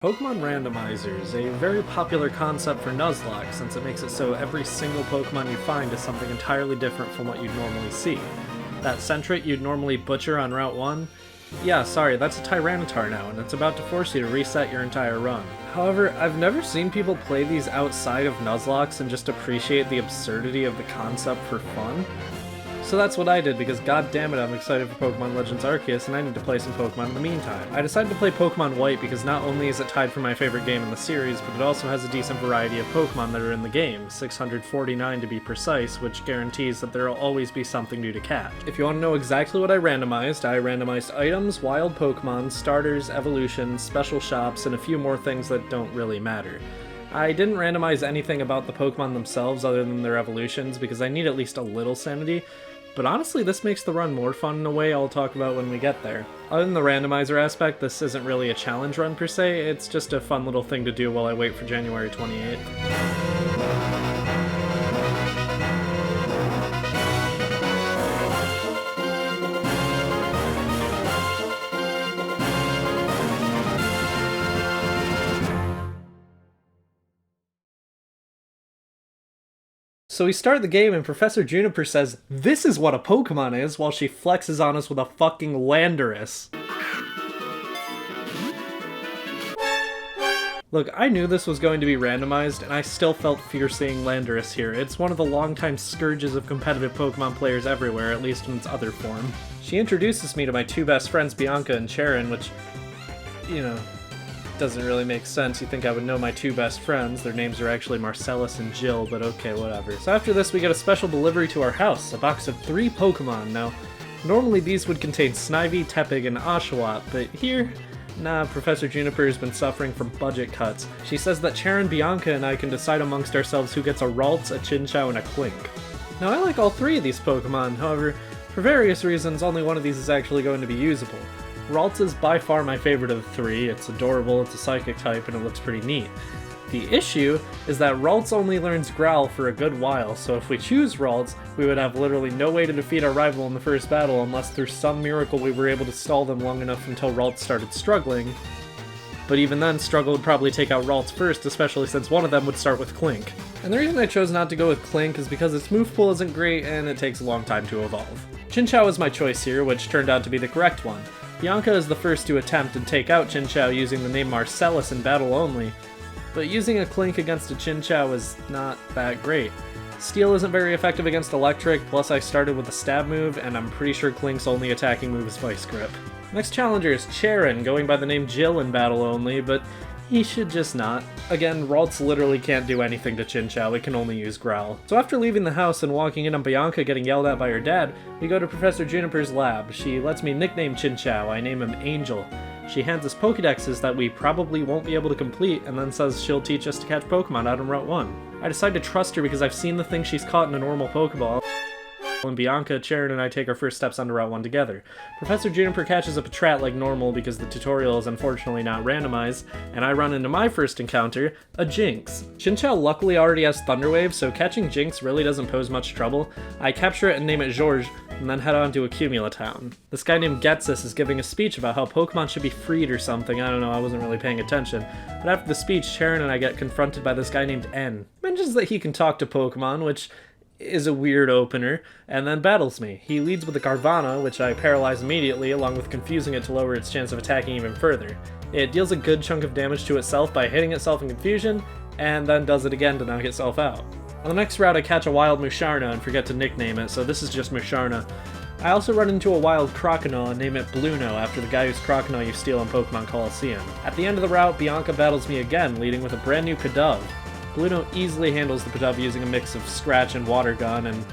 Pokemon Randomizer is a very popular concept for Nuzlocke since it makes it so every single Pokemon you find is something entirely different from what you'd normally see. That Sentret you'd normally butcher on Route 1? Yeah, sorry, that's a Tyranitar now, and it's about to force you to reset your entire run. However, I've never seen people play these outside of Nuzlocks and just appreciate the absurdity of the concept for fun. So that's what I did, because goddammit I'm excited for Pokemon Legends Arceus and I need to play some Pokemon in the meantime. I decided to play Pokemon White because not only is it tied for my favorite game in the series, but it also has a decent variety of Pokemon that are in the game, 649 to be precise, which guarantees that there will always be something new to catch. If you want to know exactly what I randomized items, wild Pokemon, starters, evolutions, special shops, and a few more things that don't really matter. I didn't randomize anything about the Pokemon themselves other than their evolutions because I need at least a little sanity, but honestly this makes the run more fun in a way I'll talk about when we get there. Other than the randomizer aspect, this isn't really a challenge run per se, it's just a fun little thing to do while I wait for January 28th. So we start the game and Professor Juniper says, "This is what a Pokemon is," while she flexes on us with a fucking Landorus. Look, I knew this was going to be randomized, and I still felt fear seeing Landorus here. It's one of the longtime scourges of competitive Pokemon players everywhere, at least in its other form. She introduces me to my two best friends, Bianca and Charon, which, you know, doesn't really make sense. You'd think I would know my two best friends. Their names are actually Marcellus and Jill, but okay, whatever. So after this, we get a special delivery to our house, a box of 3 Pokemon. Now, normally these would contain Snivy, Tepig, and Oshawott, but here, nah, Professor Juniper has been suffering from budget cuts. She says that Charon, Bianca, and I can decide amongst ourselves who gets a Ralts, a Chinchou, and a Clink. Now, I like all 3 of these Pokemon, however, for various reasons, only one of these is actually going to be usable. Ralts is by far my favorite of the 3, it's adorable, it's a psychic type, and it looks pretty neat. The issue is that Ralts only learns Growl for a good while, so if we choose Ralts, we would have literally no way to defeat our rival in the first battle unless through some miracle we were able to stall them long enough until Ralts started struggling. But even then, struggle would probably take out Ralts first, especially since one of them would start with Clink. And the reason I chose not to go with Clink is because its move pool isn't great and it takes a long time to evolve. Chinchou is my choice here, which turned out to be the correct one. Bianca is the first to attempt and take out Chinchou using the name Marcellus in battle only, but using a Clink against a Chinchou is not that great. Steel isn't very effective against Electric, plus I started with a stab move, and I'm pretty sure Clink's only attacking move is Vice Grip. Next challenger is Charon, going by the name Jill in battle only, but he should just not. Again, Ralts literally can't do anything to Chinchou, it can only use Growl. So after leaving the house and walking in on Bianca getting yelled at by her dad, we go to Professor Juniper's lab. She lets me nickname Chinchou, I name him Angel. She hands us Pokédexes that we probably won't be able to complete, and then says she'll teach us to catch Pokemon out in Route 1. I decide to trust her because I've seen the things she's caught in a normal Pokeball. And Bianca, Charon, and I take our first steps onto Route 1 together. Professor Juniper catches up a Patrat like normal because the tutorial is unfortunately not randomized, and I run into my first encounter, a Jinx. Chinchou luckily already has Thunder Wave, so catching Jinx really doesn't pose much trouble. I capture it and name it Georges, and then head on to Accumula Town. This guy named Getsus is giving a speech about how Pokemon should be freed or something, I don't know, I wasn't really paying attention. But after the speech, Charon and I get confronted by this guy named N. Mentions that he can talk to Pokemon, which is a weird opener, and then battles me. He leads with a Carvanha, which I paralyze immediately, along with confusing it to lower its chance of attacking even further. It deals a good chunk of damage to itself by hitting itself in confusion, and then does it again to knock itself out. On the next route I catch a wild Musharna and forget to nickname it, so this is just Musharna. I also run into a wild Croconaw and name it Bluno after the guy whose Croconaw you steal in Pokemon Coliseum. At the end of the route, Bianca battles me again, leading with a brand new Pidove. Bluno easily handles the Pidove using a mix of Scratch and Water Gun, and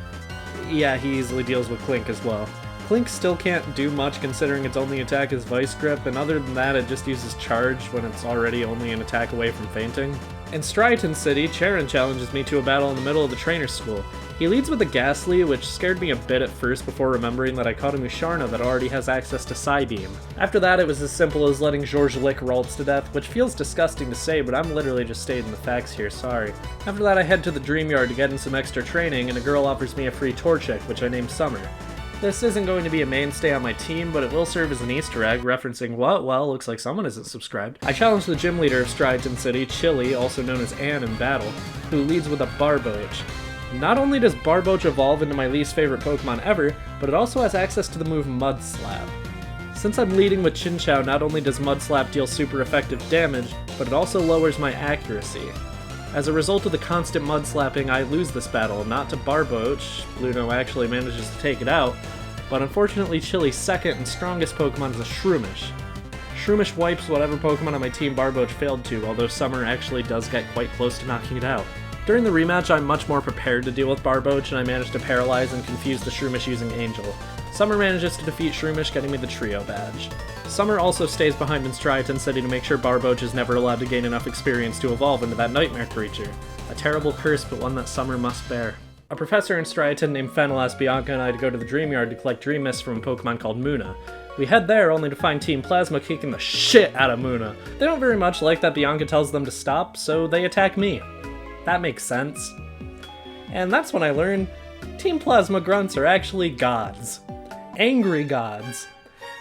yeah, he easily deals with Clink as well. Clink still can't do much considering its only attack is Vice Grip, and other than that it just uses Charge when it's already only an attack away from fainting. In Striaton City, Charon challenges me to a battle in the middle of the trainer school. He leads with a Ghastly, which scared me a bit at first before remembering that I caught a Musharna that already has access to Psybeam. After that, it was as simple as letting Georges lick Ralts to death, which feels disgusting to say, but I'm literally just stating the facts here, sorry. After that, I head to the Dream Yard to get in some extra training, and a girl offers me a free Torchic, which I name Summer. This isn't going to be a mainstay on my team, but it will serve as an Easter egg, referencing what? Well, looks like someone isn't subscribed. I challenged the gym leader of Striaton City, Chili, also known as Anne, in battle, who leads with a Barboach. Not only does Barboach evolve into my least favorite Pokemon ever, but it also has access to the move Mud Slap. Since I'm leading with Chinchou, not only does Mud Slap deal super effective damage, but it also lowers my accuracy. As a result of the constant mud slapping, I lose this battle, not to Barboach. Bluno actually manages to take it out, but unfortunately Chili's second and strongest Pokemon is a Shroomish. Shroomish wipes whatever Pokemon on my team Barboach failed to, although Summer actually does get quite close to knocking it out. During the rematch, I'm much more prepared to deal with Barboach, and I managed to paralyze and confuse the Shroomish using Angel. Summer manages to defeat Shroomish, getting me the Trio badge. Summer also stays behind in Striaton City to make sure Barboach is never allowed to gain enough experience to evolve into that nightmare creature. A terrible curse, but one that Summer must bear. A professor in Striaton named Fennel asked Bianca and I to go to the Dream Yard to collect Dream Mists from a Pokemon called Munna. We head there only to find Team Plasma kicking the shit out of Munna. They don't very much like that Bianca tells them to stop, so they attack me. That makes sense. And that's when I learned Team Plasma grunts are actually gods. Angry gods.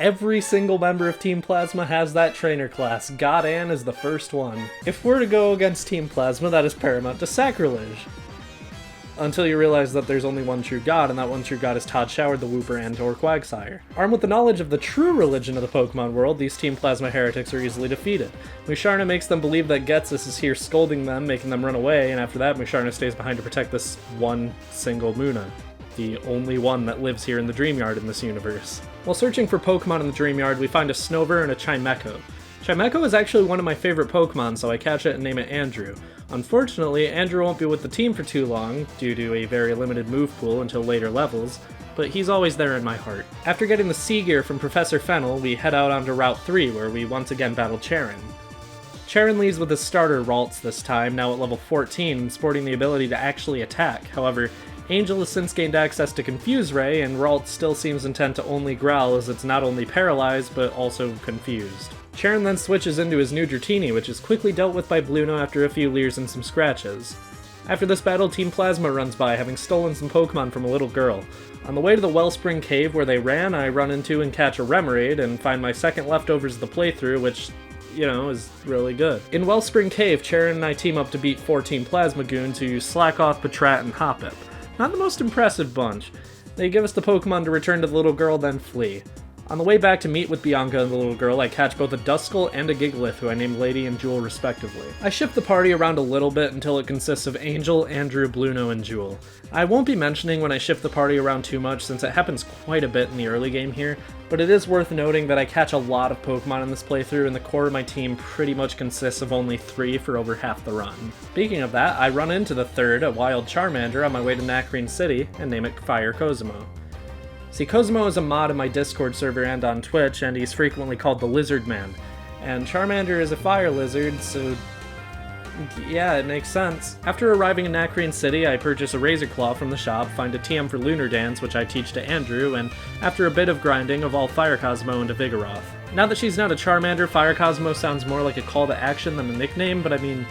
Every single member of Team Plasma has that trainer class. God Ann is the first one. If we're to go against Team Plasma, that is paramount to sacrilege. Until you realize that there's only one true god, and that one true god is Todd Showard, the Wooper, and or Quagsire. Armed with the knowledge of the true religion of the Pokemon world, these Team Plasma heretics are easily defeated. Musharna makes them believe that Ghetsis is here scolding them, making them run away, and after that Musharna stays behind to protect this one single Munna. The only one that lives here in the Dream Yard in this universe. While searching for Pokemon in the Dream Yard, we find a Snover and a Chimecho. Chimecho is actually one of my favorite Pokemon, so I catch it and name it Andrew. Unfortunately, Andrew won't be with the team for too long, due to a very limited move pool until later levels, but he's always there in my heart. After getting the Sea Gear from Professor Fennel, we head out onto Route 3, where we once again battle Charon. Charon leads with his starter Ralts this time, now at level 14, sporting the ability to actually attack. However, Angel has since gained access to Confuse Ray, and Ralts still seems intent to only growl as it's not only paralyzed, but also confused. Charon then switches into his new Dratini, which is quickly dealt with by Bluno after a few leers and some scratches. After this battle, Team Plasma runs by, having stolen some Pokemon from a little girl. On the way to the Wellspring Cave where they ran, I run into and catch a Remoraid, and find my second leftovers of the playthrough, which, you know, is really good. In Wellspring Cave, Charon and I team up to beat 4 Team Plasma goons who use Slackoth, Patrat, and Hoppip. Not the most impressive bunch. They give us the Pokemon to return to the little girl, then flee. On the way back to meet with Bianca and the little girl, I catch both a Duskull and a Gigalith, who I named Lady and Jewel respectively. I shift the party around a little bit until it consists of Angel, Andrew, Bluno, and Jewel. I won't be mentioning when I shift the party around too much since it happens quite a bit in the early game here, but it is worth noting that I catch a lot of Pokemon in this playthrough and the core of my team pretty much consists of only 3 for over half the run. Speaking of that, I run into the third, a wild Charmander, on my way to Nacrene City and name it Fire Cosmo. See, Cosmo is a mod in my Discord server and on Twitch, and he's frequently called the Lizard Man. And Charmander is a fire lizard, so yeah, it makes sense. After arriving in Nacrene City, I purchase a Razor Claw from the shop, find a TM for Lunar Dance, which I teach to Andrew, and after a bit of grinding, evolve Fire Cosmo into Vigoroth. Now that she's not a Charmander, Fire Cosmo sounds more like a call to action than a nickname, but I mean,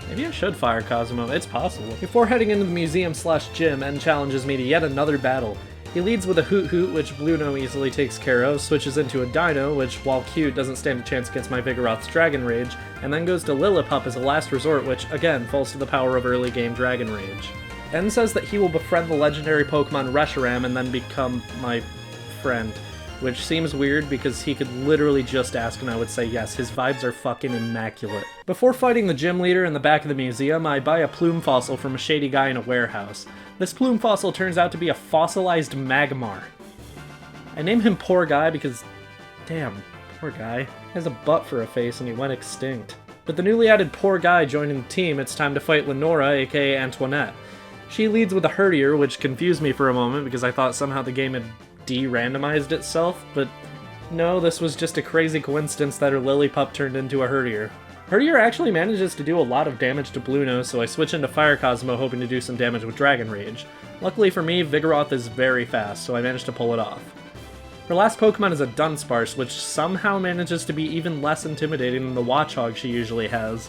maybe I should Fire Cosmo, it's possible. Before heading into the museum/gym, En challenges me to yet another battle. He leads with a Hoot Hoot, which Bluno easily takes care of, switches into a Dino, which, while cute, doesn't stand a chance against my Vigoroth's Dragon Rage, and then goes to Lillipup as a last resort, which, again, falls to the power of early game Dragon Rage. En says that he will befriend the legendary Pokemon Reshiram and then become my friend, which seems weird because he could literally just ask and I would say yes, his vibes are fucking immaculate. Before fighting the gym leader in the back of the museum, I buy a plume fossil from a shady guy in a warehouse. This plume fossil turns out to be a fossilized Magmar. I name him Poor Guy because, damn, poor guy. He has a butt for a face and he went extinct. With the newly added Poor Guy joining the team, it's time to fight Lenora, aka Antoinette. She leads with a Herdier, which confused me for a moment because I thought somehow the game had de-randomized itself, but no, this was just a crazy coincidence that her Lillipup turned into a Herdier. Herdier actually manages to do a lot of damage to Bluno, so I switch into Fire Cosmo hoping to do some damage with Dragon Rage. Luckily for me, Vigoroth is very fast, so I managed to pull it off. Her last Pokemon is a Dunsparce, which somehow manages to be even less intimidating than the Watchog she usually has.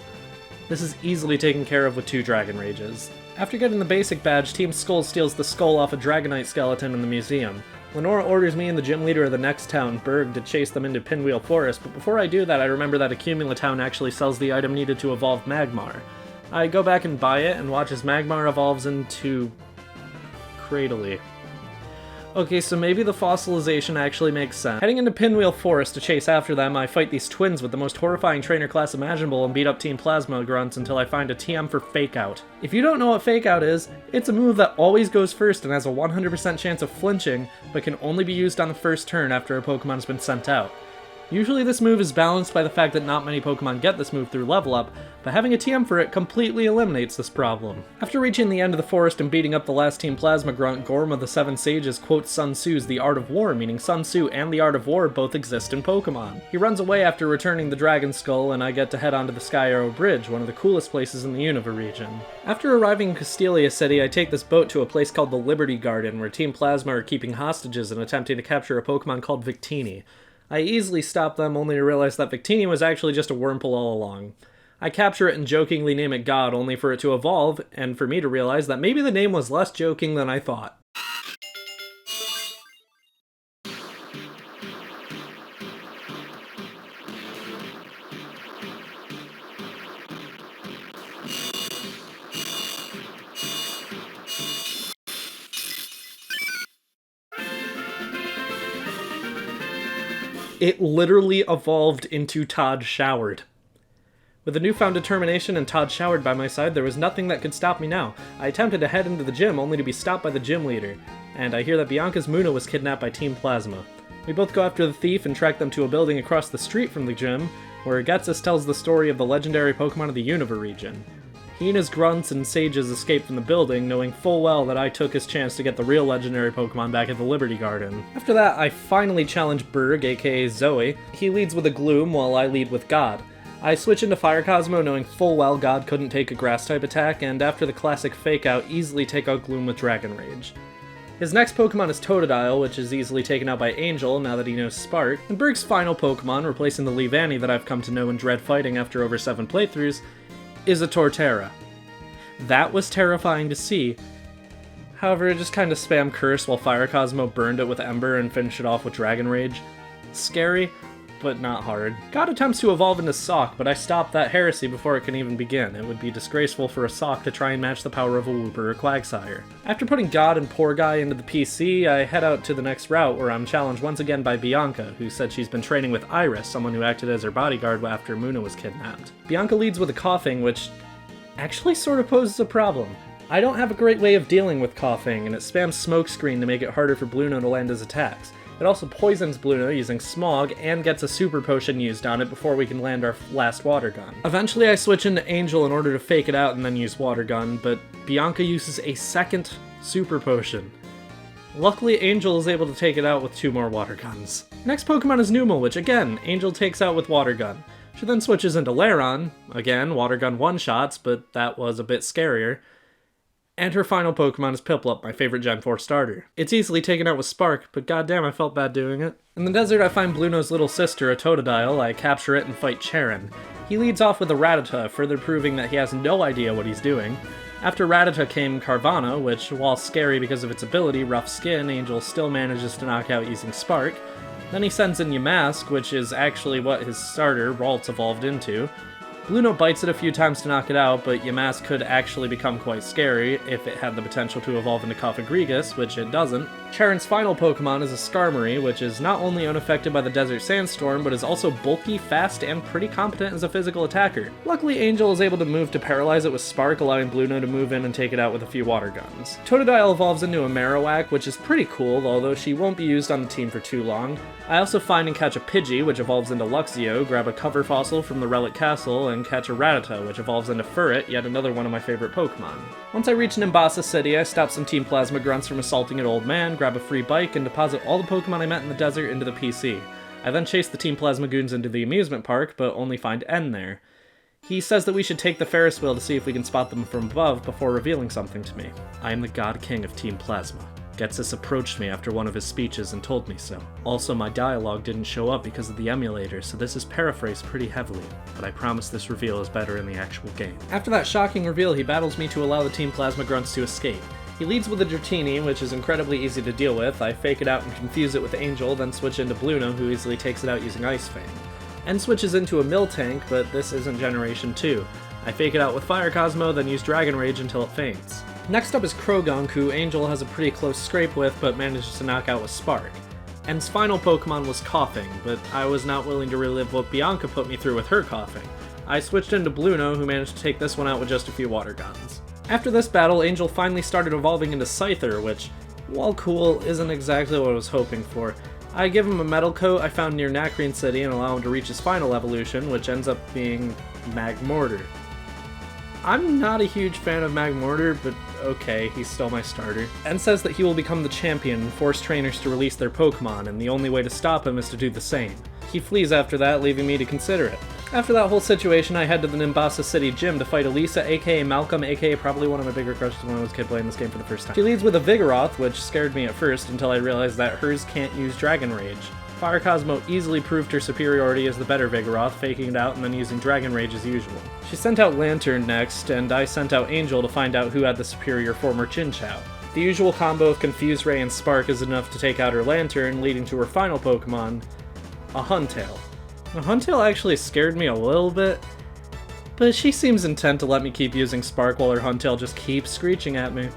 This is easily taken care of with 2 Dragon Rages. After getting the basic badge, Team Skull steals the skull off a Dragonite skeleton in the museum. Lenora orders me and the gym leader of the next town, Berg, to chase them into Pinwheel Forest, but before I do that I remember that Accumula Town actually sells the item needed to evolve Magmar. I go back and buy it, and watch as Magmar evolves into... Cradily. Okay, so maybe the fossilization actually makes sense. Heading into Pinwheel Forest to chase after them, I fight these twins with the most horrifying trainer class imaginable and beat up Team Plasma grunts until I find a TM for Fake Out. If you don't know what Fake Out is, it's a move that always goes first and has a 100% chance of flinching, but can only be used on the first turn after a Pokemon has been sent out. Usually this move is balanced by the fact that not many Pokemon get this move through level up, but having a TM for it completely eliminates this problem. After reaching the end of the forest and beating up the last Team Plasma grunt, Gorm of the Seven Sages quotes Sun Tzu's The Art of War, meaning Sun Tzu and the Art of War both exist in Pokemon. He runs away after returning the Dragon Skull, and I get to head onto the Sky Arrow Bridge, one of the coolest places in the Unova region. After arriving in Castelia City, I take this boat to a place called the Liberty Garden, where Team Plasma are keeping hostages and attempting to capture a Pokemon called Victini. I easily stop them, only to realize that Victini was actually just a Wurmple all along. I capture it and jokingly name it God, only for it to evolve, and for me to realize that maybe the name was less joking than I thought. It literally evolved into Todd Showered. With a newfound determination and Todd Showered by my side, there was nothing that could stop me now. I attempted to head into the gym, only to be stopped by the gym leader, and I hear that Bianca's Muna was kidnapped by Team Plasma. We both go after the thief and track them to a building across the street from the gym, where Getsus tells the story of the legendary Pokemon of the Unova region. He and his grunts and sages escape from the building, knowing full well that I took his chance to get the real legendary Pokemon back at the Liberty Garden. After that, I finally challenge Berg, aka Zoe. He leads with a Gloom, while I lead with God. I switch into Fire Cosmo, knowing full well God couldn't take a Grass-type attack, and after the classic Fake Out, easily take out Gloom with Dragon Rage. His next Pokemon is Totodile, which is easily taken out by Angel now that he knows Spark, and Berg's final Pokemon, replacing the Leavanny that I've come to know and dread fighting after over 7 playthroughs, is a Torterra. That was terrifying to see. However, it just kinda spam Curse while Fire Cosmo burned it with Ember and finished it off with Dragon Rage. Scary, but not hard. God attempts to evolve into Sock, but I stop that heresy before it can even begin. It would be disgraceful for a Sock to try and match the power of a Wooper or Quagsire. After putting God and Poor Guy into the PC, I head out to the next route, where I'm challenged once again by Bianca, who said she's been training with Iris, someone who acted as her bodyguard after Muna was kidnapped. Bianca leads with a Coughing, which actually sort of poses a problem. I don't have a great way of dealing with Coughing, and it spams Smokescreen to make it harder for Bluno to land his attacks. It also poisons Bluno using Smog, and gets a Super Potion used on it before we can land our last Water Gun. Eventually I switch into Angel in order to fake it out and then use Water Gun, but Bianca uses a second Super Potion. Luckily, Angel is able to take it out with 2 more Water Guns. Next Pokemon is Numel, which again, Angel takes out with Water Gun. She then switches into Lairon, again, Water Gun one-shots, but that was a bit scarier. And her final Pokemon is Piplup, my favorite Gen 4 starter. It's easily taken out with Spark, but goddamn I felt bad doing it. In the desert I find Bluno's little sister, a Totodile. I capture it and fight Charon. He leads off with a Rattata, further proving that he has no idea what he's doing. After Rattata came Carvanha, which, while scary because of its ability, Rough Skin, Angel still manages to knock out using Spark. Then he sends in Yamask, which is actually what his starter, Ralts, evolved into. Bluno bites it a few times to knock it out, but Yamask could actually become quite scary if it had the potential to evolve into Cofagrigus, which it doesn't. Charon's final Pokemon is a Skarmory, which is not only unaffected by the Desert Sandstorm, but is also bulky, fast, and pretty competent as a physical attacker. Luckily, Angel is able to move to paralyze it with Spark, allowing Bluno to move in and take it out with a few Water Guns. Totodile evolves into a Marowak, which is pretty cool, although she won't be used on the team for too long. I also find and catch a Pidgey, which evolves into Luxio, grab a Cover Fossil from the Relic Castle, and catch a Rattata, which evolves into Furret, yet another one of my favorite Pokemon. Once I reach Nimbasa City, I stop some Team Plasma grunts from assaulting an old man, grab a free bike, and deposit all the Pokemon I met in the desert into the PC. I then chase the Team Plasma goons into the amusement park, but only find N there. He says that we should take the Ferris wheel to see if we can spot them from above before revealing something to me. I am the God King of Team Plasma. Getsis approached me after one of his speeches and told me so. Also, my dialogue didn't show up because of the emulator, so this is paraphrased pretty heavily, but I promise this reveal is better in the actual game. After that shocking reveal, he battles me to allow the Team Plasma Grunts to escape. He leads with a Dratini, which is incredibly easy to deal with. I fake it out and confuse it with Angel, then switch into Bluno, who easily takes it out using Ice Fang. And switches into a Miltank, but this isn't Generation 2. I fake it out with Fire Cosmo, then use Dragon Rage until it faints. Next up is Krogunk, who Angel has a pretty close scrape with, but manages to knock out with Spark. End's final Pokemon was Coughing, but I was not willing to relive what Bianca put me through with her Coughing. I switched into Bluno, who managed to take this one out with just a few Water Guns. After this battle, Angel finally started evolving into Scyther, which, while cool, isn't exactly what I was hoping for. I give him a Metal Coat I found near Nacrene City and allow him to reach his final evolution, which ends up being Magmortar. I'm not a huge fan of Magmortar, but okay, he's still my starter. And says that he will become the champion and force trainers to release their Pokemon, and the only way to stop him is to do the same. He flees after that, leaving me to consider it. After that whole situation, I head to the Nimbasa City gym to fight Elisa, aka Malcolm, aka probably one of my bigger crushes when I was a kid playing this game for the first time. She leads with a Vigoroth, which scared me at first until I realized that hers can't use Dragon Rage. Fire Cosmo easily proved her superiority as the better Vigoroth, faking it out and then using Dragon Rage as usual. She sent out Lantern next, and I sent out Angel to find out who had the superior former Chinchou. The usual combo of Confuse Ray and Spark is enough to take out her Lantern, leading to her final Pokemon, a Huntail. Now, Huntail actually scared me a little bit, but she seems intent to let me keep using Spark while her Huntail just keeps screeching at me.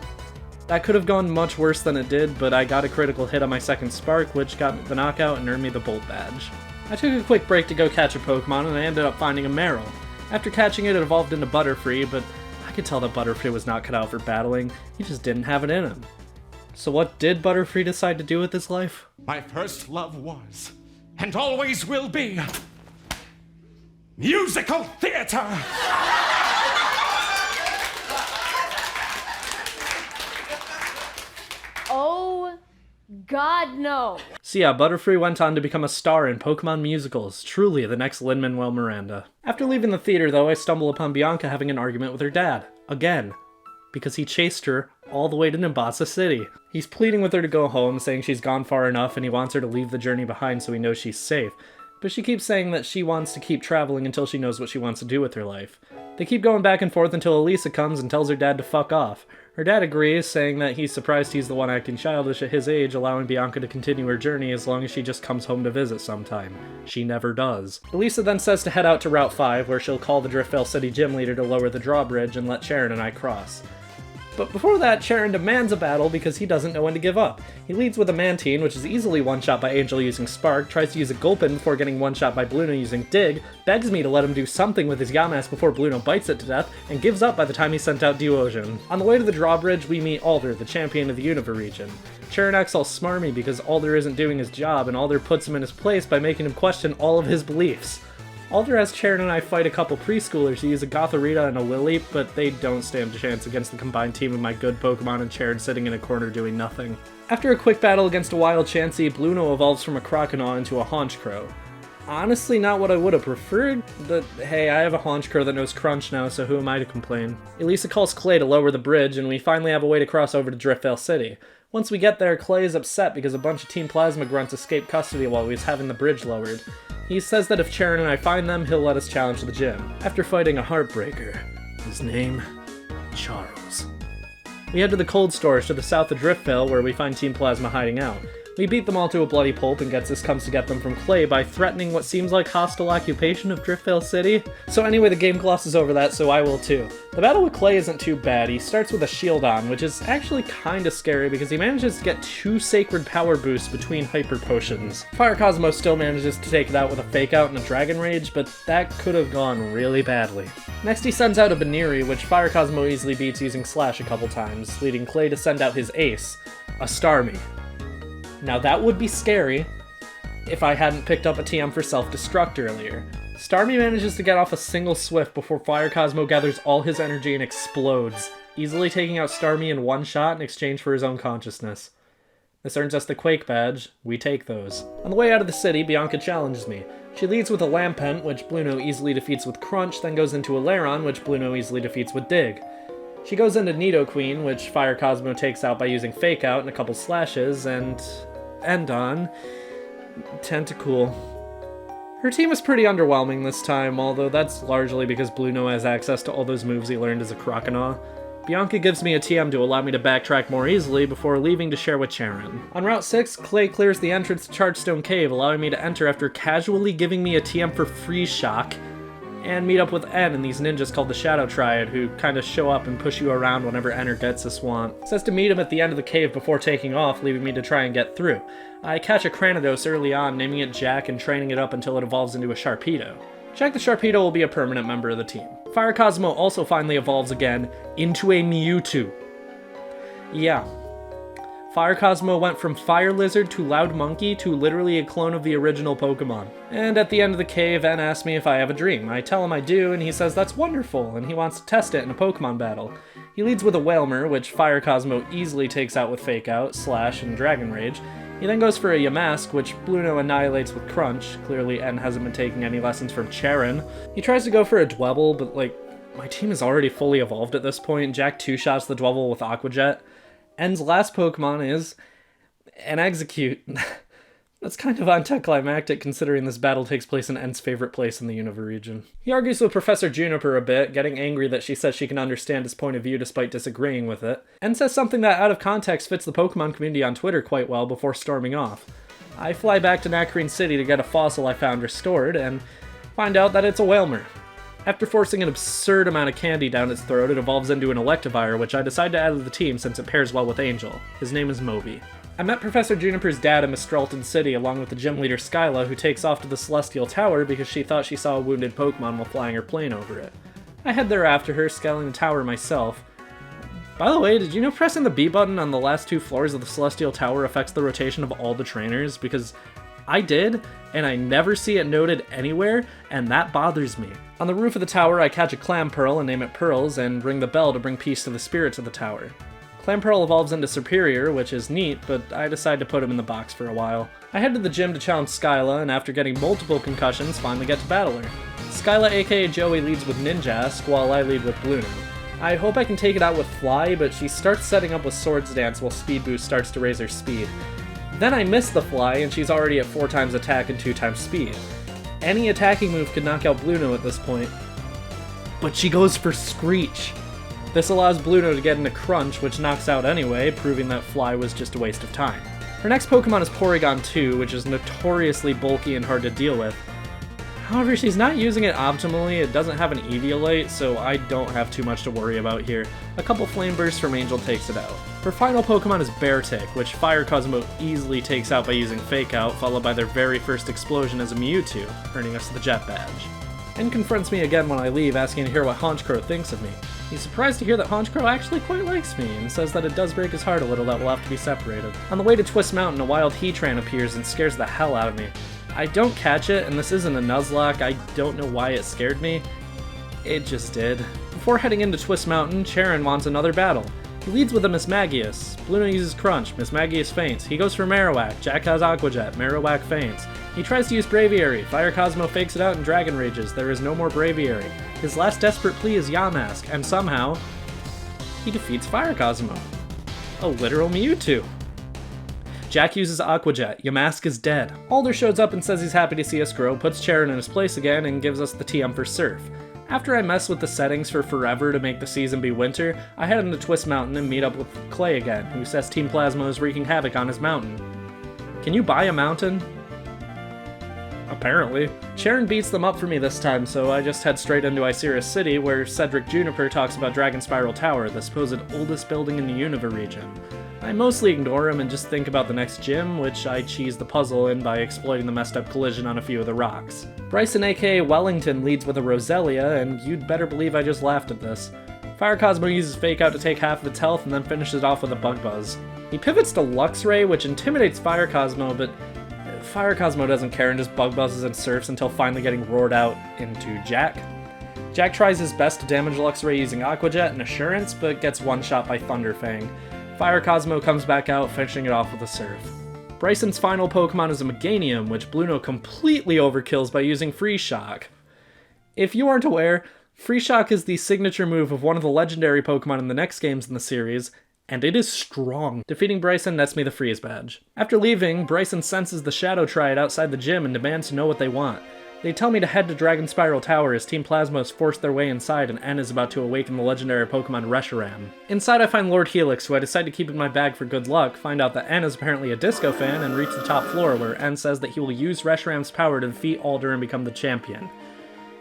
That could have gone much worse than it did, but I got a critical hit on my second Spark, which got me the knockout and earned me the Bolt Badge. I took a quick break to go catch a Pokemon, and I ended up finding a Marill. After catching it, it evolved into Butterfree, but I could tell that Butterfree was not cut out for battling. He just didn't have it in him. So what did Butterfree decide to do with his life? My first love was, and always will be, musical theater! Oh, God, no. So yeah, Butterfree went on to become a star in Pokemon musicals, truly the next Lin-Manuel Miranda. After leaving the theater, though, I stumble upon Bianca having an argument with her dad. Again. Because he chased her all the way to Nimbasa City. He's pleading with her to go home, saying she's gone far enough and he wants her to leave the journey behind so he knows she's safe. But she keeps saying that she wants to keep traveling until she knows what she wants to do with her life. They keep going back and forth until Elisa comes and tells her dad to fuck off. Her dad agrees, saying that he's surprised he's the one acting childish at his age, allowing Bianca to continue her journey as long as she just comes home to visit sometime. She never does. Elisa then says to head out to Route 5, where she'll call the Driftveil City gym leader to lower the drawbridge and let Sharon and I cross. But before that, Sharon demands a battle because he doesn't know when to give up. He leads with a Mantine, which is easily one-shot by Angel using Spark, tries to use a Gulpin before getting one-shot by Bluno using Dig, begs me to let him do something with his Yamask before Bluno bites it to death, and gives up by the time he sent out Duosion. On the way to the drawbridge, we meet Alder, the champion of the Unova region. Sharon acts all smarmy because Alder isn't doing his job, and Alder puts him in his place by making him question all of his beliefs. Alder has Sharon and I fight a couple preschoolers who use a Gothorita and a Lily, but they don't stand a chance against the combined team of my good Pokemon and Sharon sitting in a corner doing nothing. After a quick battle against a wild Chansey, Bluno evolves from a Croconaw into a Honchkrow. Honestly, not what I would have preferred, but hey, I have a Honchkrow that knows Crunch now, so who am I to complain? Elisa calls Clay to lower the bridge, and we finally have a way to cross over to Driftveil City. Once we get there, Clay is upset because a bunch of Team Plasma Grunts escaped custody while he was having the bridge lowered. He says that if Sharon and I find them, he'll let us challenge the gym. After fighting a Heartbreaker, his name, Charles. We head to the cold storage to the south of Driftveil, where we find Team Plasma hiding out. We beat them all to a bloody pulp, and Getsis comes to get them from Clay by threatening what seems like hostile occupation of Driftveil City. So anyway, the game glosses over that, so I will too. The battle with Clay isn't too bad. He starts with a shield on, which is actually kinda scary because he manages to get 2 sacred power boosts between hyper potions. Fire Cosmo still manages to take it out with a fake out and a Dragon Rage, but that could have gone really badly. Next he sends out a Baniri, which Fire Cosmo easily beats using Slash a couple times, leading Clay to send out his ace, a Starmie. Now that would be scary if I hadn't picked up a TM for self-destruct earlier. Starmie manages to get off a single Swift before Fire Cosmo gathers all his energy and explodes, easily taking out Starmie in one shot in exchange for his own consciousness. This earns us the Quake badge. We take those. On the way out of the city, Bianca challenges me. She leads with a Lampent, which Bluno easily defeats with Crunch, then goes into a Lairon, which Bluno easily defeats with Dig. She goes into Nidoqueen, which Fire Cosmo takes out by using Fake Out and a couple slashes, and end on Tentacool. Her team is pretty underwhelming this time, although that's largely because Bluno has access to all those moves he learned as a Croconaw. Bianca gives me a TM to allow me to backtrack more easily before leaving to share with Charon. On Route 6, Clay clears the entrance to Chargestone Cave, allowing me to enter after casually giving me a TM for Freeze Shock, and meet up with N and these ninjas called the Shadow Triad, who kind of show up and push you around whenever Enter gets a swamp. Says to meet him at the end of the cave before taking off, leaving me to try and get through. I catch a Cranidos early on, naming it Jack and training it up until it evolves into a Sharpedo. Jack the Sharpedo will be a permanent member of the team. Fire Cosmo also finally evolves again into a Mewtwo. Yeah. Fire Cosmo went from Fire Lizard to Loud Monkey to literally a clone of the original Pokemon. And at the end of the cave, N asks me if I have a dream. I tell him I do, and he says that's wonderful, and he wants to test it in a Pokemon battle. He leads with a Wailmer, which Fire Cosmo easily takes out with Fake Out, Slash, and Dragon Rage. He then goes for a Yamask, which Bluno annihilates with Crunch. Clearly, N hasn't been taking any lessons from Charon. He tries to go for a Dwebble, but my team is already fully evolved at this point. Jack two-shots the Dwebble with Aqua Jet. N's last Pokemon is an Execute. That's kind of anticlimactic considering this battle takes place in N's favorite place in the Unova region. He argues with Professor Juniper a bit, getting angry that she says she can understand his point of view despite disagreeing with it, and says something that out of context fits the Pokemon community on Twitter quite well before storming off. I fly back to Nacrene City to get a fossil I found restored, and find out that it's a Wailmer. After forcing an absurd amount of candy down its throat, it evolves into an Electivire, which I decide to add to the team since it pairs well with Angel. His name is Moby. I met Professor Juniper's dad in Mistralton City along with the gym leader Skyla, who takes off to the Celestial Tower because she thought she saw a wounded Pokemon while flying her plane over it. I head there after her, scaling the tower myself. By the way, did you know pressing the B button on the last 2 floors of the Celestial Tower affects the rotation of all the trainers? Because I did, and I never see it noted anywhere, and that bothers me. On the roof of the tower, I catch a Clamperl and name it Pearls, and ring the bell to bring peace to the spirits of the tower. Clamperl evolves into Superior, which is neat, but I decide to put him in the box for a while. I head to the gym to challenge Skyla, and after getting multiple concussions, finally get to battle her. Skyla aka Joey leads with Ninjask, while I lead with Bluno. I hope I can take it out with Fly, but she starts setting up with Swords Dance while Speed Boost starts to raise her speed. Then I miss the Fly, and she's already at 4 times attack and 2 times speed. Any attacking move could knock out Bluno at this point. But she goes for Screech. This allows Bluno to get into Crunch, which knocks out anyway, proving that Fly was just a waste of time. Her next Pokemon is Porygon 2, which is notoriously bulky and hard to deal with. However, she's not using it optimally, it doesn't have an Eviolite, so I don't have too much to worry about here. A couple Flame Bursts from Angel takes it out. Her final Pokemon is Beartic, which Fire Cosmo easily takes out by using Fake Out, followed by their very first explosion as a Mewtwo, earning us the Jet Badge. And confronts me again when I leave, asking to hear what Honchkrow thinks of me. He's surprised to hear that Honchkrow actually quite likes me, and says that it does break his heart a little that we'll have to be separated. On the way to Twist Mountain, a wild Heatran appears and scares the hell out of me. I don't catch it, and this isn't a Nuzlocke. I don't know why it scared me. It just did. Before heading into Twist Mountain, Charon wants another battle. He leads with a Mismagius. Bluno uses Crunch, Mismagius faints. He goes for Marowak, Jack has Aqua Jet, Marowak faints. He tries to use Braviary, Fire Cosmo fakes it out and Dragon Rages. There is no more Braviary. His last desperate plea is Yamask, and somehow, he defeats Fire Cosmo. A literal Mewtwo. Jack uses Aqua Jet, Yamask is dead. Alder shows up and says he's happy to see us grow, puts Charon in his place again, and gives us the TM for Surf. After I mess with the settings for Forever to make the season be winter, I head into Twist Mountain and meet up with Clay again, who says Team Plasma is wreaking havoc on his mountain. Can you buy a mountain? Apparently. Charon beats them up for me this time, so I just head straight into Icirus City, where Cedric Juniper talks about Dragon Spiral Tower, the supposed oldest building in the Unova region. I mostly ignore him and just think about the next gym, which I cheese the puzzle in by exploiting the messed up collision on a few of the rocks. Bryson aka Wellington leads with a Roselia, and you'd better believe I just laughed at this. Fire Cosmo uses Fake Out to take half of its health and then finishes it off with a Bug Buzz. He pivots to Luxray, which intimidates Fire Cosmo, but Fire Cosmo doesn't care and just Bug Buzzes and surfs until finally getting roared out into Jack. Jack tries his best to damage Luxray using Aqua Jet and Assurance, but gets one-shot by Thunder Fang. Fire Cosmo comes back out, finishing it off with a Surf. Bryson's final Pokemon is a Meganium, which Bluno completely overkills by using Freeze Shock. If you aren't aware, Free Shock is the signature move of one of the legendary Pokemon in the next games in the series, and it is strong. Defeating Bryson nets me the freeze badge. After leaving, Bryson senses the Shadow Triad outside the gym and demands to know what they want. They tell me to head to Dragon Spiral Tower as Team Plasma has forced their way inside and N is about to awaken the legendary Pokemon Reshiram. Inside I find Lord Helix, who I decide to keep in my bag for good luck, find out that N is apparently a Disco fan, and reach the top floor where N says that he will use Reshiram's power to defeat Alder and become the champion.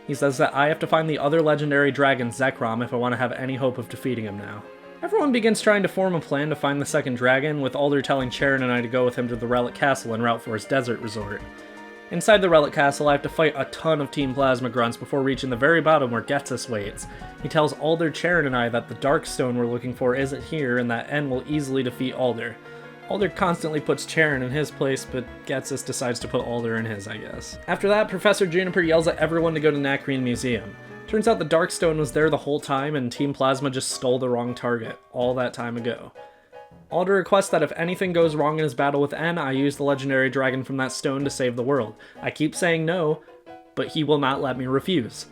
He says that I have to find the other legendary dragon Zekrom if I want to have any hope of defeating him now. Everyone begins trying to form a plan to find the second dragon, with Alder telling Charon and I to go with him to the Relic Castle and Route 4's Desert Resort. Inside the Relic Castle, I have to fight a ton of Team Plasma grunts before reaching the very bottom where Getsus waits. He tells Alder, Charon, and I that the Dark Stone we're looking for isn't here and that N will easily defeat Alder. Alder constantly puts Charon in his place, but Getsus decides to put Alder in his, I guess. After that, Professor Juniper yells at everyone to go to Nakreen Museum. Turns out the Dark Stone was there the whole time and Team Plasma just stole the wrong target, all that time ago. Alder requests that if anything goes wrong in his battle with N, I use the legendary dragon from that stone to save the world. I keep saying no, but he will not let me refuse.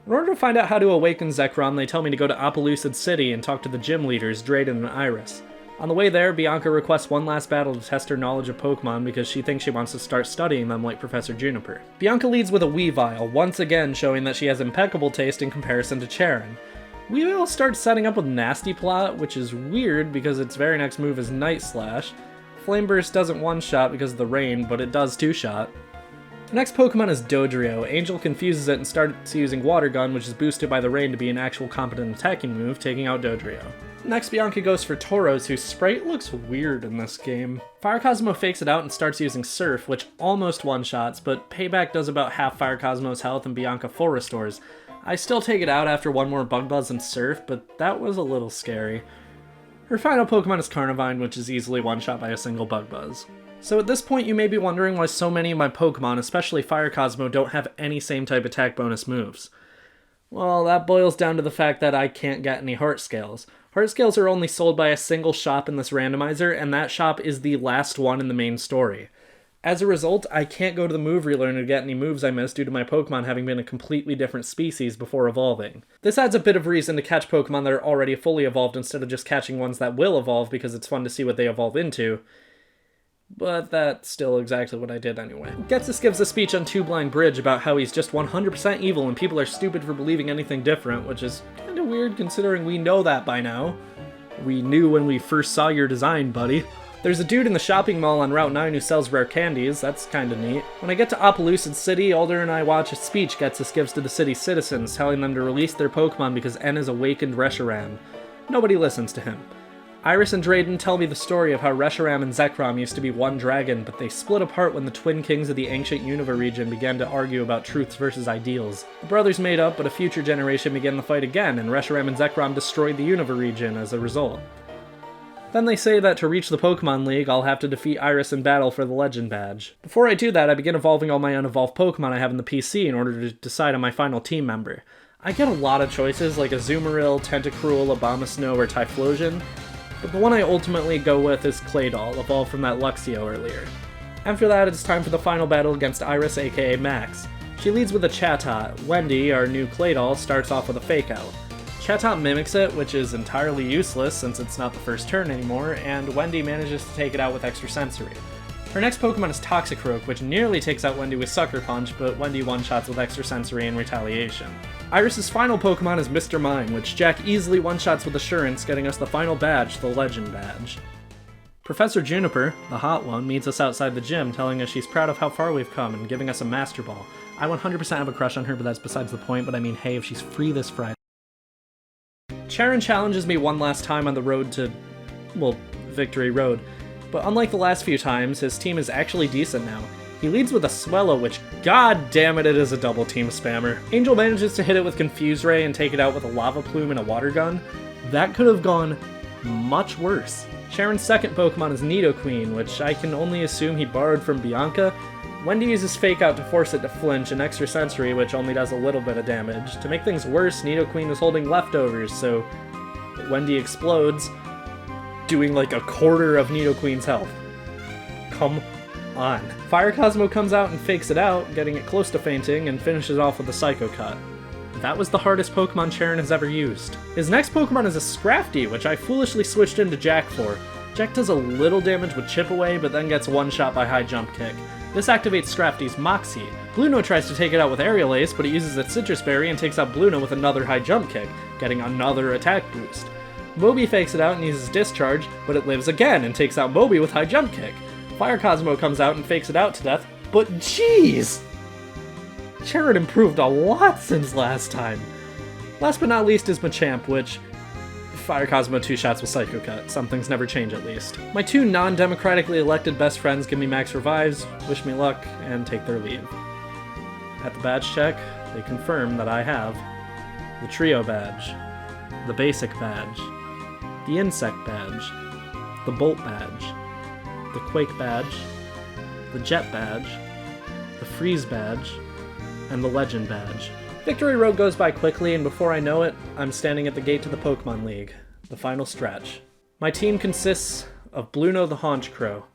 In order to find out how to awaken Zekrom, they tell me to go to Opelucid City and talk to the gym leaders, Drayden and Iris. On the way there, Bianca requests one last battle to test her knowledge of Pokemon because she thinks she wants to start studying them like Professor Juniper. Bianca leads with a Weavile, once again showing that she has impeccable taste in comparison to Charon. Weavile starts setting up with Nasty Plot, which is weird because its very next move is Night Slash. Flame Burst doesn't one-shot because of the rain, but it does two-shot. The next Pokemon is Dodrio. Angel confuses it and starts using Water Gun, which is boosted by the rain to be an actual competent attacking move, taking out Dodrio. Next, Bianca goes for Tauros, whose sprite looks weird in this game. Fire Cosmo fakes it out and starts using Surf, which almost one-shots, but Payback does about half Fire Cosmo's health and Bianca full restores. I still take it out after one more Bug Buzz and Surf, but that was a little scary. Her final Pokemon is Carnivine, which is easily one-shot by a single Bug Buzz. So at this point you may be wondering why so many of my Pokemon, especially Fire Cosmo, don't have any same type attack bonus moves. Well, that boils down to the fact that I can't get any Heart Scales. Heart Scales are only sold by a single shop in this randomizer, and that shop is the last one in the main story. As a result, I can't go to the move relearner to get any moves I missed due to my Pokemon having been a completely different species before evolving. This adds a bit of reason to catch Pokemon that are already fully evolved instead of just catching ones that will evolve because it's fun to see what they evolve into. But that's still exactly what I did anyway. Getsus gives a speech on Two Blind Bridge about how he's just 100% evil and people are stupid for believing anything different, which is kinda weird considering we know that by now. We knew when we first saw your design, buddy. There's a dude in the shopping mall on Route 9 who sells rare candies, that's kinda neat. When I get to Opelucid City, Alder and I watch a speech Getsus gives to the city's citizens, telling them to release their Pokemon because N has awakened Reshiram. Nobody listens to him. Iris and Drayden tell me the story of how Reshiram and Zekrom used to be one dragon, but they split apart when the twin kings of the ancient Unova region began to argue about truths versus ideals. The brothers made up, but a future generation began the fight again, and Reshiram and Zekrom destroyed the Unova region as a result. Then they say that to reach the Pokemon League, I'll have to defeat Iris in battle for the Legend Badge. Before I do that, I begin evolving all my unevolved Pokemon I have in the PC in order to decide on my final team member. I get a lot of choices, like Azumarill, Tentacruel, Abomasnow, or Typhlosion, but the one I ultimately go with is Claydol, evolved from that Luxio earlier. After that, it's time for the final battle against Iris, aka Max. She leads with a Chatot. Wendy, our new Claydol, starts off with a Fake Out. Chatot mimics it, which is entirely useless since it's not the first turn anymore, and Wendy manages to take it out with Extra Sensory. Her next Pokemon is Toxicroak, which nearly takes out Wendy with Sucker Punch, but Wendy one-shots with Extra Sensory in retaliation. Iris' final Pokemon is Mr. Mime, which Jack easily one-shots with Assurance, getting us the final badge, the Legend Badge. Professor Juniper, the hot one, meets us outside the gym, telling us she's proud of how far we've come and giving us a Master Ball. I 100% have a crush on her, but that's besides the point, but I mean, hey, if she's free this Friday. Charon challenges me one last time on the road to, well, Victory Road, but unlike the last few times, his team is actually decent now. He leads with a Swellow, which, god damn it, it is a double team spammer. Angel manages to hit it with Confuse Ray and take it out with a Lava Plume and a Water Gun. That could have gone much worse. Charon's second Pokemon is Nidoqueen, which I can only assume he borrowed from Bianca. Wendy uses Fake Out to force it to flinch, and Extra Sensory, which only does a little bit of damage. To make things worse, Nidoqueen is holding leftovers, so Wendy explodes, doing like a quarter of Nidoqueen's health. Come on. Fire Cosmo comes out and fakes it out, getting it close to fainting, and finishes off with a Psycho Cut. That was the hardest Pokemon Cheren has ever used. His next Pokemon is a Scrafty, which I foolishly switched into Jack for. Jack does a little damage with Chip Away, but then gets one-shot by High Jump Kick. This activates Scrafty's Moxie. Bluno tries to take it out with Aerial Ace, but it uses its Citrus Berry and takes out Bluno with another High Jump Kick, getting another attack boost. Moby fakes it out and uses Discharge, but it lives again and takes out Moby with High Jump Kick. Fire Cosmo comes out and fakes it out to death, but jeez! Cheren improved a lot since last time. Last but not least is Machamp, which Fire Cosmo 2-shots with Psycho Cut. Some things never change, at least. My two non-democratically elected best friends give me max revives, wish me luck, and take their leave. At the badge check, they confirm that I have the Trio Badge, the Basic Badge, the Insect Badge, the Bolt Badge, the Quake Badge, the Jet Badge, the Freeze Badge, and the Legend Badge. Victory Road goes by quickly, and before I know it, I'm standing at the gate to the Pokemon League, the final stretch. My team consists of Bluno the Haunch Crow,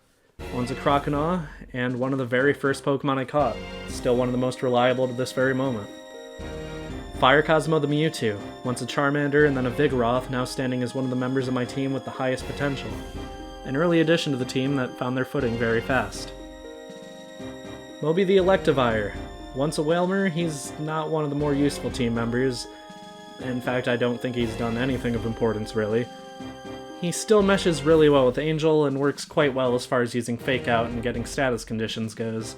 one's a Croconaw, and one of the very first Pokemon I caught, still one of the most reliable to this very moment. Fire Cosmo the Mewtwo, once a Charmander and then a Vigoroth, now standing as one of the members of my team with the highest potential. An early addition to the team that found their footing very fast. Moby the Electivire. Once a Wailmer, he's not one of the more useful team members. In fact, I don't think he's done anything of importance, really. He still meshes really well with Angel and works quite well as far as using Fake Out and getting status conditions goes.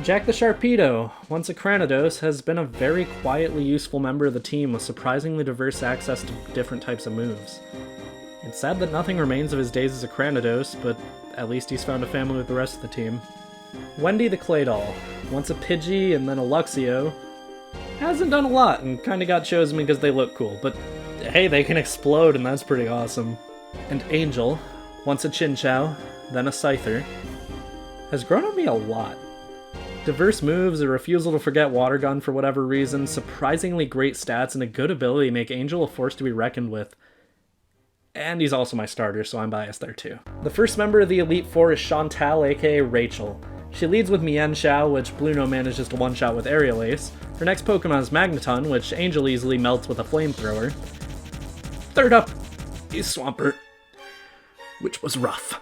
Jack the Sharpedo, once a Cranidos, has been a very quietly useful member of the team with surprisingly diverse access to different types of moves. It's sad that nothing remains of his days as a Cranidos, but at least he's found a family with the rest of the team. Wendy the Claydol, once a Pidgey and then a Luxio, hasn't done a lot and kinda got chosen because they look cool, but hey, they can explode and that's pretty awesome. And Angel, once a Chinchou, then a Scyther, has grown on me a lot. Diverse moves, a refusal to forget Water Gun for whatever reason, surprisingly great stats, and a good ability make Angel a force to be reckoned with. And he's also my starter, so I'm biased there too. The first member of the Elite Four is Chantal, aka Rachel. She leads with Mienshao, which Bluno manages to one-shot with Aerial Ace. Her next Pokemon is Magneton, which Angel easily melts with a Flamethrower. Third up is Swampert, which was rough.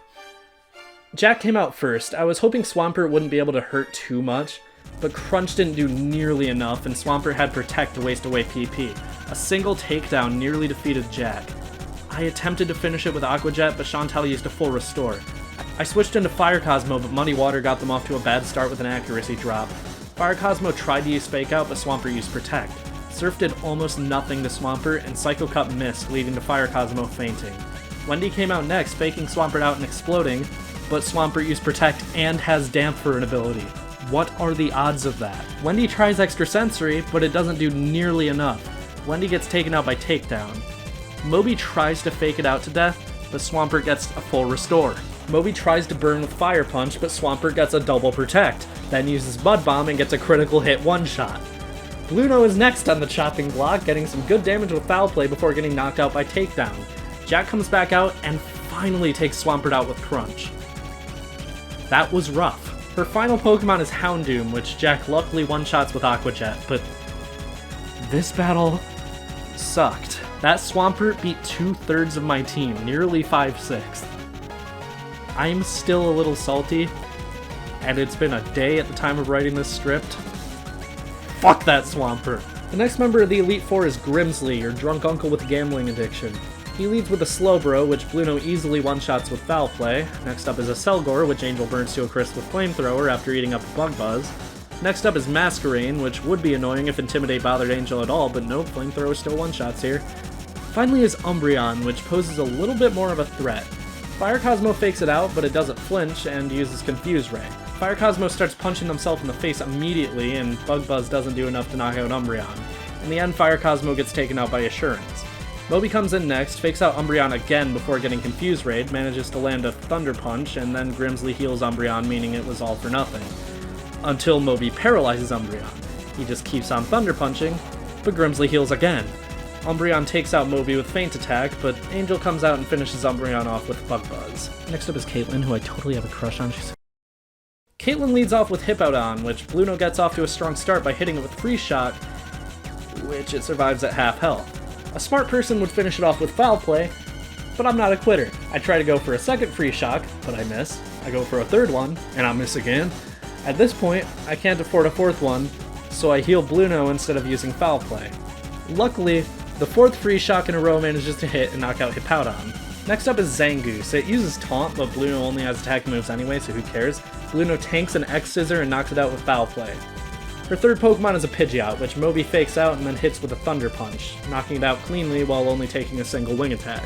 Jack came out first. I was hoping Swampert wouldn't be able to hurt too much, but Crunch didn't do nearly enough, and Swampert had Protect to waste away PP. A single takedown nearly defeated Jack. I attempted to finish it with Aqua Jet, but Chantal used a full restore. I switched into Fire Cosmo, but Muddy Water got them off to a bad start with an accuracy drop. Fire Cosmo tried to use Fake Out, but Swampert used Protect. Surf did almost nothing to Swampert, and Psycho Cut missed, leading to Fire Cosmo fainting. Wendy came out next, faking Swampert out and exploding, but Swampert used Protect and has Damp for an ability. What are the odds of that? Wendy tries Extrasensory, but it doesn't do nearly enough. Wendy gets taken out by Takedown. Moby tries to fake it out to death, but Swampert gets a full restore. Moby tries to burn with Fire Punch, but Swampert gets a double Protect, then uses Mud Bomb and gets a critical hit one-shot. Bluno is next on the chopping block, getting some good damage with Foul Play before getting knocked out by Takedown. Jack comes back out and finally takes Swampert out with Crunch. That was rough. Her final Pokemon is Houndoom, which Jack luckily one-shots with Aqua Jet, but this battle sucked. That Swampert beat 2/3 of my team, nearly 5/6. I'm still a little salty, and it's been a day at the time of writing this script. Fuck that Swampert! The next member of the Elite Four is Grimsley, your drunk uncle with a gambling addiction. He leads with a Slowbro, which Bluno easily one-shots with Foul Play. Next up is a Selgor, which Angel burns to a crisp with Flamethrower after eating up a Bug Buzz. Next up is Masquerain, which would be annoying if Intimidate bothered Angel at all, but nope, Flamethrower still one-shots here. Finally is Umbreon, which poses a little bit more of a threat. Fire Cosmo fakes it out, but it doesn't flinch, and uses Confuse Ray. Fire Cosmo starts punching himself in the face immediately, and Bug Buzz doesn't do enough to knock out Umbreon. In the end, Fire Cosmo gets taken out by Assurance. Moby comes in next, fakes out Umbreon again before getting Confuse Raid, manages to land a Thunder Punch, and then Grimsley heals Umbreon, meaning it was all for nothing. Until Moby paralyzes Umbreon. He just keeps on Thunder Punching, but Grimsley heals again. Umbreon takes out Moby with Feint Attack, but Angel comes out and finishes Umbreon off with Bug Buzz. Next up is Caitlyn, who I totally have a crush on. She's Caitlyn leads off with Hippowdon, which Bluno gets off to a strong start by hitting it with Freeze Shot, which it survives at half health. A smart person would finish it off with Foul Play, but I'm not a quitter. I try to go for a second Freeze Shock, but I miss. I go for a third one, and I miss again. At this point, I can't afford a fourth one, so I heal Bluno instead of using Foul Play. Luckily, the fourth Freeze Shock in a row manages to hit and knock out Hippowdon. Next up is Zangoose. It uses Taunt, but Bluno only has attack moves anyway, so who cares? Bluno tanks an X-Scissor and knocks it out with Foul Play. Her third Pokemon is a Pidgeot, which Moby fakes out and then hits with a Thunder Punch, knocking it out cleanly while only taking a single wing attack.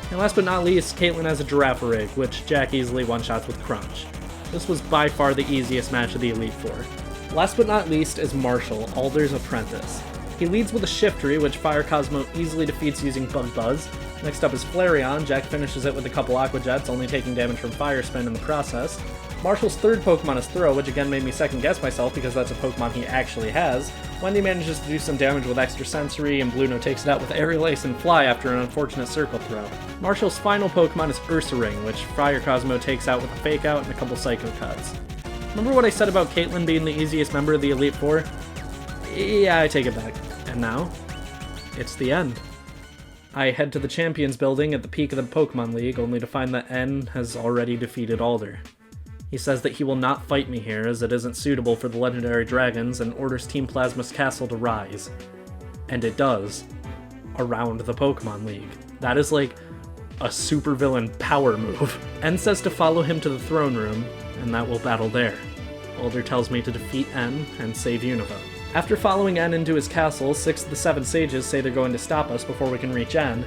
And last but not least, Caitlyn has a Girafarig, which Jack easily one-shots with Crunch. This was by far the easiest match of the Elite Four. Last but not least is Marshall, Alder's apprentice. He leads with a Shiftry, which Fire Cosmo easily defeats using Bug Buzz. Next up is Flareon. Jack finishes it with a couple Aqua Jets, only taking damage from Fire Spin in the process. Marshall's third Pokemon is Throw, which again made me second guess myself because that's a Pokemon he actually has. Wendy manages to do some damage with Extra Sensory, and Bluno takes it out with Aerial Ace and Fly after an unfortunate Circle Throw. Marshall's final Pokemon is Ursaring, which Fire Cosmo takes out with a Fake Out and a couple Psycho Cuts. Remember what I said about Caitlyn being the easiest member of the Elite Four? Yeah, I take it back. And now, it's the end. I head to the Champions building at the peak of the Pokemon League, only to find that N has already defeated Alder. He says that he will not fight me here, as it isn't suitable for the legendary dragons, and orders Team Plasma's castle to rise. And it does. Around the Pokemon League. That is like a supervillain power move. N says to follow him to the throne room, and that we'll battle there. Alder tells me to defeat N and save Unova. After following N into his castle, 6 of the 7 sages say they're going to stop us before we can reach N,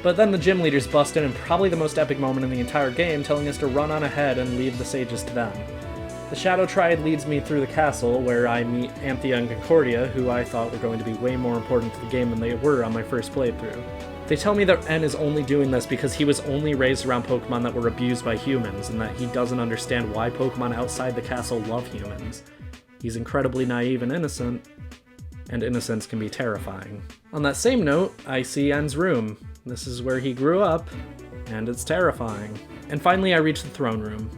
but then the gym leaders bust in probably the most epic moment in the entire game, telling us to run on ahead and leave the sages to them. The Shadow Triad leads me through the castle, where I meet Anthea and Concordia, who I thought were going to be way more important to the game than they were on my first playthrough. They tell me that N is only doing this because he was only raised around Pokemon that were abused by humans, and that he doesn't understand why Pokemon outside the castle love humans. He's incredibly naive and innocent, and innocence can be terrifying. On that same note, I see N's room. This is where he grew up, and it's terrifying. And finally I reach the throne room.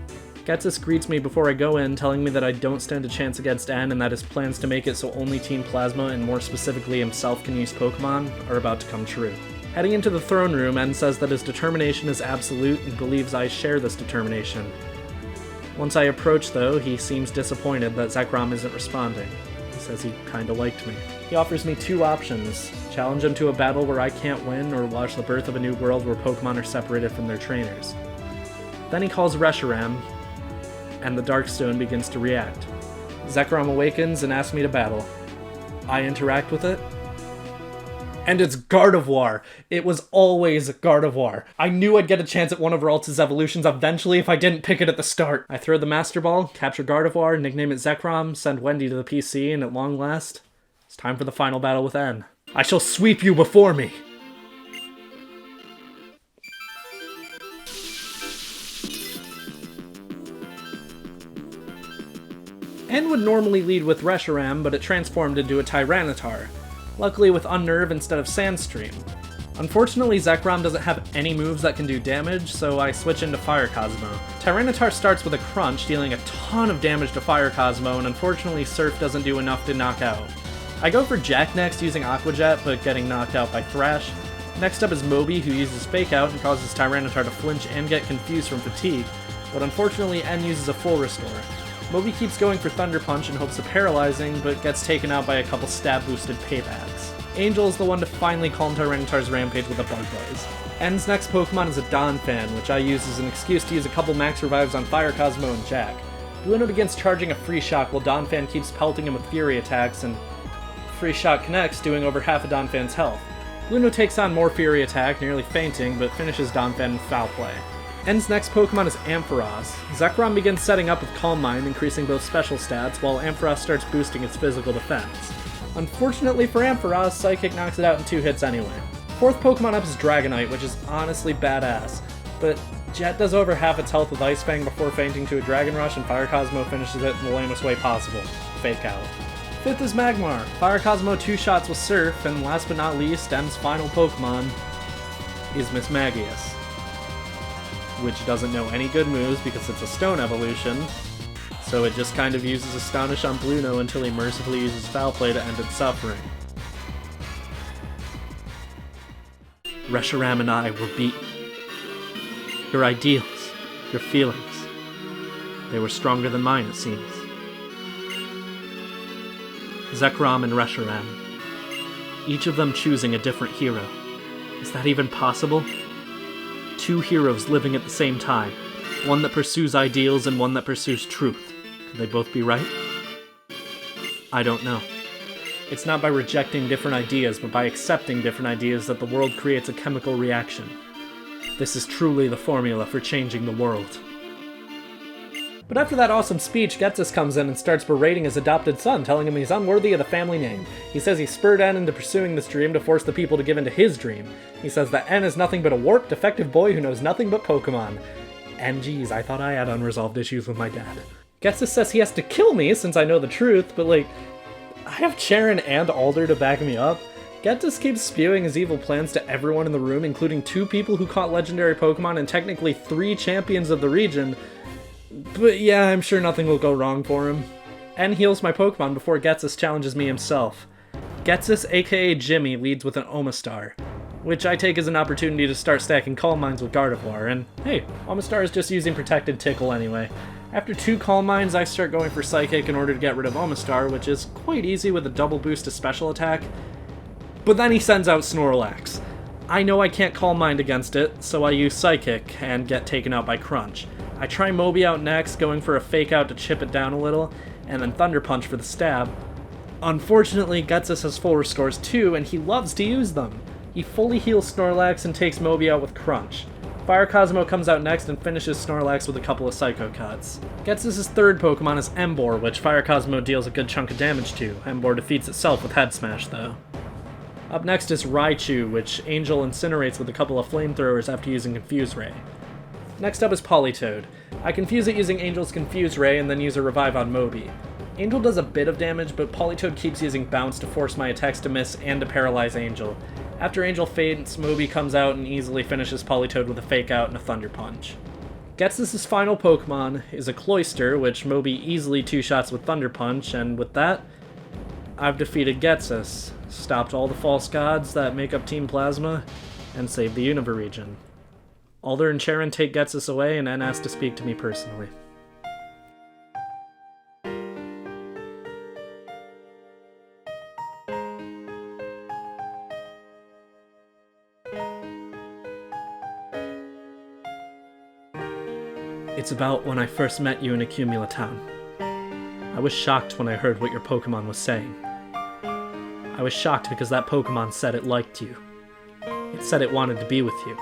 Getsus greets me before I go in, telling me that I don't stand a chance against N, and that his plans to make it so only Team Plasma, and more specifically himself, can use Pokemon, are about to come true. Heading into the throne room, N says that his determination is absolute and believes I share this determination. Once I approach, though, he seems disappointed that Zekrom isn't responding. He says he kinda liked me. He offers me 2 options: challenge him to a battle where I can't win, or watch the birth of a new world where Pokemon are separated from their trainers. Then he calls Reshiram, and the Darkstone begins to react. Zekrom awakens and asks me to battle. I interact with it, and it's Gardevoir. It was always Gardevoir. I knew I'd get a chance at one of Ralts' evolutions eventually if I didn't pick it at the start. I throw the Master Ball, capture Gardevoir, nickname it Zekrom, send Wendy to the PC, and at long last, it's time for the final battle with N. I shall sweep you before me! N would normally lead with Reshiram, but it transformed into a Tyranitar. Luckily with Unnerve instead of Sandstream. Unfortunately, Zekrom doesn't have any moves that can do damage, so I switch into Fire Cosmo. Tyranitar starts with a Crunch, dealing a ton of damage to Fire Cosmo, and unfortunately Surf doesn't do enough to knock out. I go for Jack next using Aqua Jet, but getting knocked out by Thrash. Next up is Moby, who uses Fake Out and causes Tyranitar to flinch and get confused from fatigue, but unfortunately N uses a full restore. Moby keeps going for Thunder Punch in hopes of paralyzing, but gets taken out by a couple stab-boosted Paybacks. Angel is the one to finally calm Tyranitar's rampage with a Bug Buzz. N's next Pokemon is a Donphan, which I use as an excuse to use a couple max revives on Fire Cosmo and Jack. Bluno begins charging a Free Shock while Donphan keeps pelting him with Fury attacks, and Free Shock connects, doing over half of Donphan's health. Bluno takes on more Fury attack, nearly fainting, but finishes Donphan with Foul Play. N's next Pokemon is Ampharos. Zekrom begins setting up with Calm Mind, increasing both special stats, while Ampharos starts boosting its physical defense. Unfortunately for Ampharos, Psychic knocks it out in 2 hits anyway. Fourth Pokemon up is Dragonite, which is honestly badass, but Jet does over half its health with Ice Fang before fainting to a Dragon Rush, and Fire Cosmo finishes it in the lamest way possible. Fake Out. Fifth is Magmar. Fire Cosmo 2 shots with Surf, and last but not least, M's final Pokemon is Mismagius, which doesn't know any good moves because it's a stone evolution, So it just kind of uses Astonish on Bluno until he mercifully uses Foul Play to end its suffering. Reshiram and I were beaten. Your ideals, your feelings, they were stronger than mine, it seems. Zekrom and Reshiram, each of them choosing a different hero. Is that even possible? Two heroes living at the same time, one that pursues ideals and one that pursues truth. Could they both be right? I don't know. It's not by rejecting different ideas, but by accepting different ideas that the world creates a chemical reaction. This is truly the formula for changing the world. But after that awesome speech, Getsus comes in and starts berating his adopted son, telling him he's unworthy of the family name. He says he spurred En into pursuing this dream to force the people to give in to his dream. He says that En is nothing but a warped, defective boy who knows nothing but Pokemon. And geez, I thought I had unresolved issues with my dad. Getsus says he has to kill me since I know the truth, but like, I have Charon and Alder to back me up. Getsus keeps spewing his evil plans to everyone in the room, including 2 people who caught legendary Pokemon and technically 3 champions of the region. But yeah, I'm sure nothing will go wrong for him. En heals my Pokemon before Getsus challenges me himself. Getsus, aka Jimmy, leads with an Omastar, which I take as an opportunity to start stacking Calm Minds with Gardevoir, and hey, Omastar is just using Protected Tickle anyway. After 2 Calm Minds, I start going for Psychic in order to get rid of Omastar, which is quite easy with a double boost to special attack. But then he sends out Snorlax. I know I can't Calm Mind against it, so I use Psychic and get taken out by Crunch. I try Moby out next, going for a Fake Out to chip it down a little, and then Thunder Punch for the stab. Unfortunately, Getsus has full restores too, and he loves to use them. He fully heals Snorlax and takes Moby out with Crunch. Fire Cosmo comes out next and finishes Snorlax with a couple of Psycho Cuts. Getsus' third Pokemon is Emboar, which Fire Cosmo deals a good chunk of damage to. Emboar defeats itself with Head Smash, though. Up next is Raichu, which Angel incinerates with a couple of Flamethrowers after using Confuse Ray. Next up is Politoed. I confuse it using Angel's Confuse Ray and then use a Revive on Moby. Angel does a bit of damage, but Politoed keeps using Bounce to force my attacks to miss and to paralyze Angel. After Angel faints, Moby comes out and easily finishes Politoed with a Fake Out and a Thunder Punch. Getsus' final Pokemon is a Cloyster, which Moby easily 2-shots with Thunder Punch, and with that, I've defeated Getsus, stopped all the false gods that make up Team Plasma, and saved the Unova region. Alder and Charon take Getsus away, and En asks to speak to me personally. It's about when I first met you in Accumula Town. I was shocked when I heard what your Pokemon was saying. I was shocked because that Pokemon said it liked you. It said it wanted to be with you.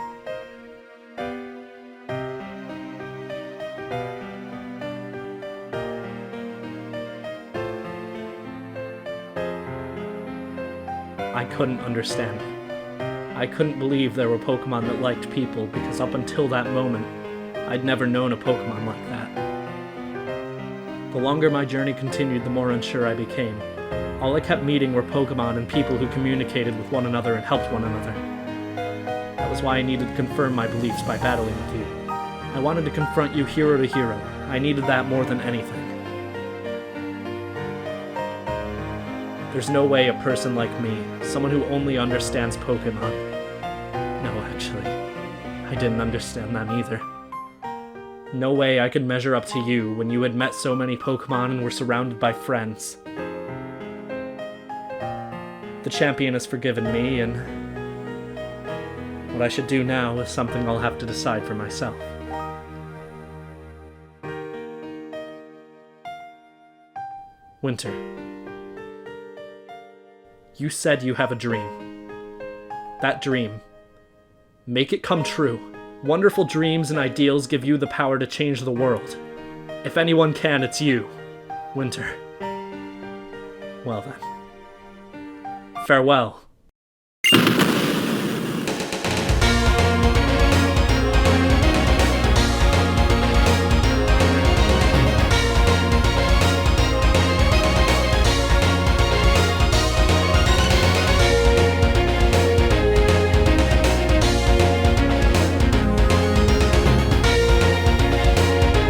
I couldn't understand it. I couldn't believe there were Pokemon that liked people because up until that moment, I'd never known a Pokemon like that. The longer my journey continued, the more unsure I became. All I kept meeting were Pokemon and people who communicated with one another and helped one another. That was why I needed to confirm my beliefs by battling with you. I wanted to confront you hero to hero. I needed that more than anything. There's no way a person like me, someone who only understands Pokemon... No, actually, I didn't understand them either. No way I could measure up to you when you had met so many Pokemon and were surrounded by friends. The champion has forgiven me, and what I should do now is something I'll have to decide for myself. Winter. You said you have a dream. That dream. Make it come true. Wonderful dreams and ideals give you the power to change the world. If anyone can, it's you, Winter. Well then. Farewell,